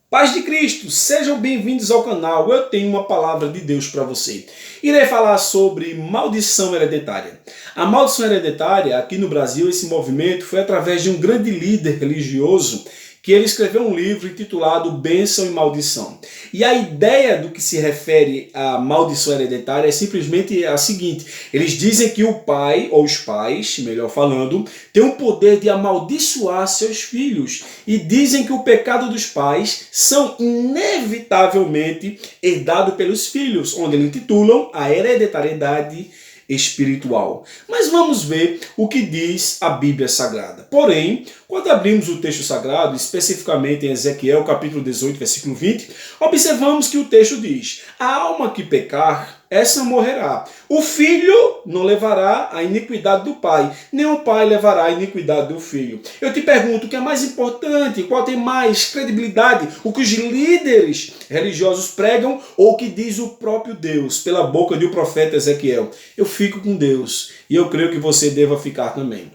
Paz de Cristo, sejam bem-vindos ao canal. Eu tenho uma palavra de Deus para você. Irei falar sobre maldição hereditária. A maldição hereditária, aqui no Brasil, esse movimento foi através de um grande líder religioso que ele escreveu um livro intitulado Bênção e Maldição. E a ideia do que se refere à maldição hereditária é simplesmente a seguinte: eles dizem que o pai, ou os pais, melhor falando, tem o poder de amaldiçoar seus filhos. E dizem que o pecado dos pais são inevitavelmente herdados pelos filhos, onde eles intitulam a hereditariedade espiritual. Mas vamos ver o que diz a Bíblia Sagrada. Porém, quando abrimos o texto sagrado, especificamente em Ezequiel, capítulo 18, versículo 20, observamos que o texto diz: a alma que pecar, essa morrerá. O filho não levará a iniquidade do pai, nem o pai levará a iniquidade do filho. Eu te pergunto, o que é mais importante? Qual tem mais credibilidade? O que os líderes religiosos pregam ou o que diz o próprio Deus, pela boca do profeta Ezequiel? Eu fico com Deus e eu creio que você deva ficar também.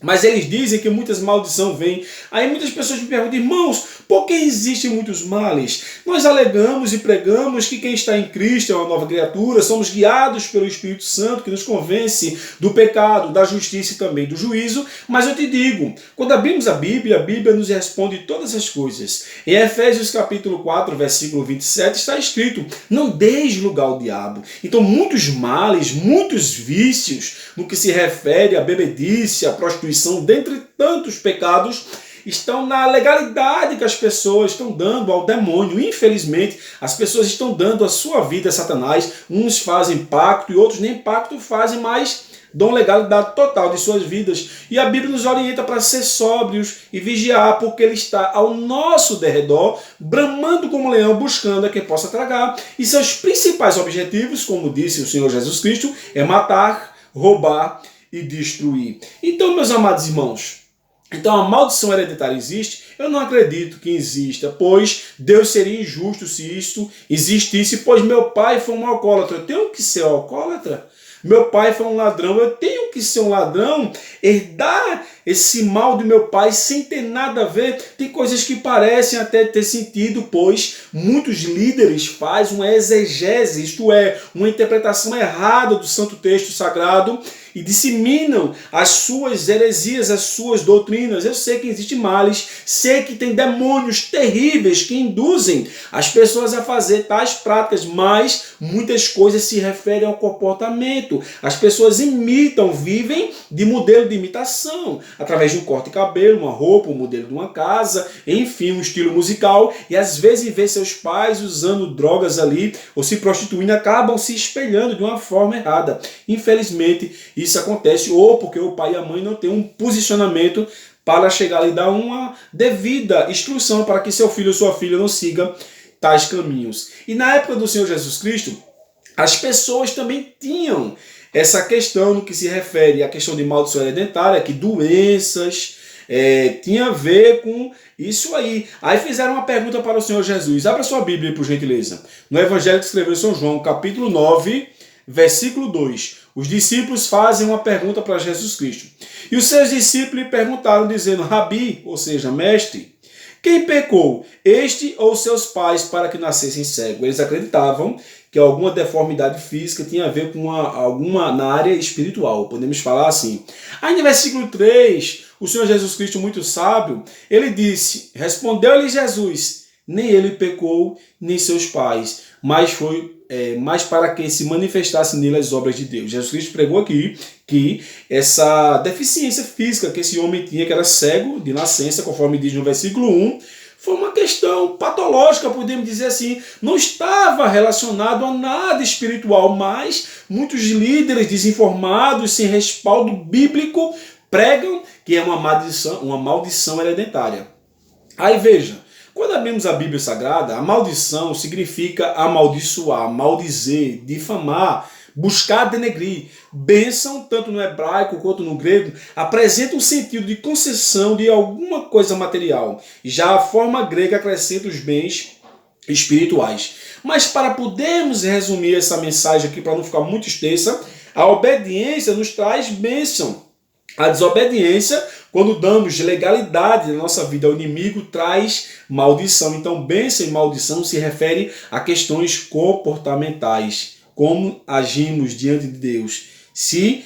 Mas eles dizem que muitas maldições vêm. Aí muitas pessoas me perguntam: irmãos, por que existem muitos males? Nós alegamos e pregamos que quem está em Cristo é uma nova criatura, somos guiados pelo Espírito Santo que nos convence do pecado, da justiça e também do juízo. Mas eu te digo, quando abrimos a Bíblia nos responde todas as coisas. Em Efésios capítulo 4, versículo 27, está escrito: não deis lugar ao diabo. Então muitos males, muitos vícios, no que se refere à bebedice, à prostituição, dentre tantos pecados, estão na legalidade que as pessoas estão dando ao demônio. Infelizmente, as pessoas estão dando a sua vida a Satanás. Uns fazem pacto e outros nem pacto fazem, mas dão legalidade total de suas vidas. E a Bíblia nos orienta para ser sóbrios e vigiar, porque ele está ao nosso derredor, bramando como leão, buscando a quem possa tragar. E seus principais objetivos, como disse o Senhor Jesus Cristo, é matar, roubar e destruir. Então, meus amados irmãos, então a maldição hereditária existe? Eu não acredito que exista, pois Deus seria injusto se isto existisse, pois meu pai foi um alcoólatra, eu tenho que ser um alcoólatra? Meu pai foi um ladrão, eu tenho que ser um ladrão? Herdar esse mal do meu pai sem ter nada a ver? Tem coisas que parecem até ter sentido, pois muitos líderes fazem uma exegese, isto é, uma interpretação errada do Santo Texto Sagrado, e disseminam as suas heresias, as suas doutrinas. Eu sei que existem males, sei que tem demônios terríveis que induzem as pessoas a fazer tais práticas, mas muitas coisas se referem ao comportamento. As pessoas imitam, vivem de modelo de imitação, através de um corte de cabelo, uma roupa, um modelo de uma casa, enfim, um estilo musical, e às vezes vê seus pais usando drogas ali, ou se prostituindo, acabam se espelhando de uma forma errada. Infelizmente, isso acontece ou porque o pai e a mãe não têm um posicionamento para chegar ali e dar uma devida instrução para que seu filho ou sua filha não siga tais caminhos. E na época do Senhor Jesus Cristo, as pessoas também tinham essa questão no que se refere à questão de maldição hereditária, que doenças tinha a ver com isso aí. Aí fizeram uma pergunta para o Senhor Jesus. Abra sua Bíblia, por gentileza. No Evangelho que escreveu São João, capítulo 9, versículo 2. Os discípulos fazem uma pergunta para Jesus Cristo. E os seus discípulos lhe perguntaram, dizendo: Rabi, ou seja, mestre, quem pecou, este ou seus pais, para que nascessem cegos? Eles acreditavam que alguma deformidade física tinha a ver com alguma na área espiritual, podemos falar assim. Aí no versículo 3, o Senhor Jesus Cristo, muito sábio, ele disse: respondeu-lhe Jesus, nem ele pecou, nem seus pais, mas foi para que se manifestasse nele as obras de Deus. Jesus Cristo pregou aqui que essa deficiência física que esse homem tinha, que era cego de nascença, conforme diz no versículo 1, foi uma questão patológica, podemos dizer assim, não estava relacionado a nada espiritual, mas muitos líderes desinformados, sem respaldo bíblico, pregam que é uma maldição hereditária. Aí veja, quando abrimos a Bíblia Sagrada, a maldição significa amaldiçoar, maldizer, difamar, buscar denegrir. Bênção, tanto no hebraico quanto no grego, apresenta um sentido de concessão de alguma coisa material. Já a forma grega acrescenta os bens espirituais. Mas para podermos resumir essa mensagem aqui, para não ficar muito extensa, a obediência nos traz bênção. A desobediência, quando damos legalidade na nossa vida ao inimigo, traz maldição. Então, bênção e maldição se refere a questões comportamentais, como agimos diante de Deus. Se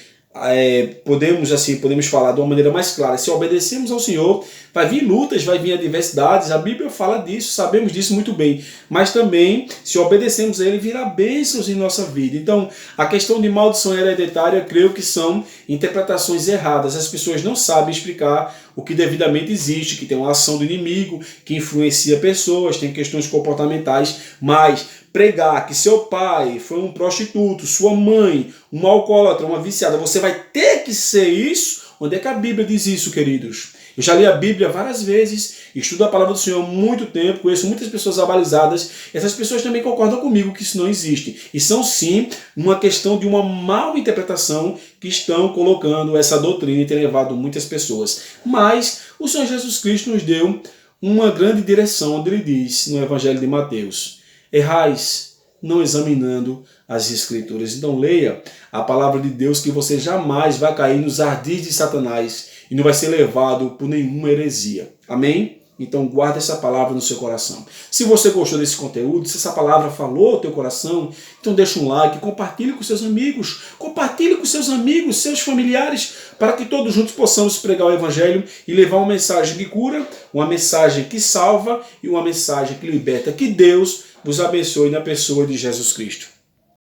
podemos falar de uma maneira mais clara, se obedecemos ao Senhor, vai vir lutas, vai vir adversidades, a Bíblia fala disso, sabemos disso muito bem, mas também, se obedecemos a Ele, virá bênçãos em nossa vida. Então, a questão de maldição hereditária, creio que são interpretações erradas, as pessoas não sabem explicar o que devidamente existe, que tem uma ação do inimigo, que influencia pessoas, tem questões comportamentais, mas pregar que seu pai foi um prostituto, sua mãe, um alcoólatra, uma viciada, você vai ter que ser isso? Onde é que a Bíblia diz isso, queridos? Eu já li a Bíblia várias vezes, estudo a palavra do Senhor há muito tempo, conheço muitas pessoas abalizadas, essas pessoas também concordam comigo que isso não existe. E são sim uma questão de uma mal interpretação que estão colocando essa doutrina e tem levado muitas pessoas. Mas o Senhor Jesus Cristo nos deu uma grande direção, onde Ele diz no Evangelho de Mateus: errais não examinando as Escrituras. Então leia a palavra de Deus, que você jamais vai cair nos ardis de Satanás e não vai ser levado por nenhuma heresia. Amém? Então guarda essa palavra no seu coração. Se você gostou desse conteúdo, se essa palavra falou ao teu coração, então deixa um like, compartilhe com seus amigos, seus familiares, para que todos juntos possamos pregar o Evangelho e levar uma mensagem que cura, uma mensagem que salva e uma mensagem que liberta. Que Deus vos abençoe na pessoa de Jesus Cristo.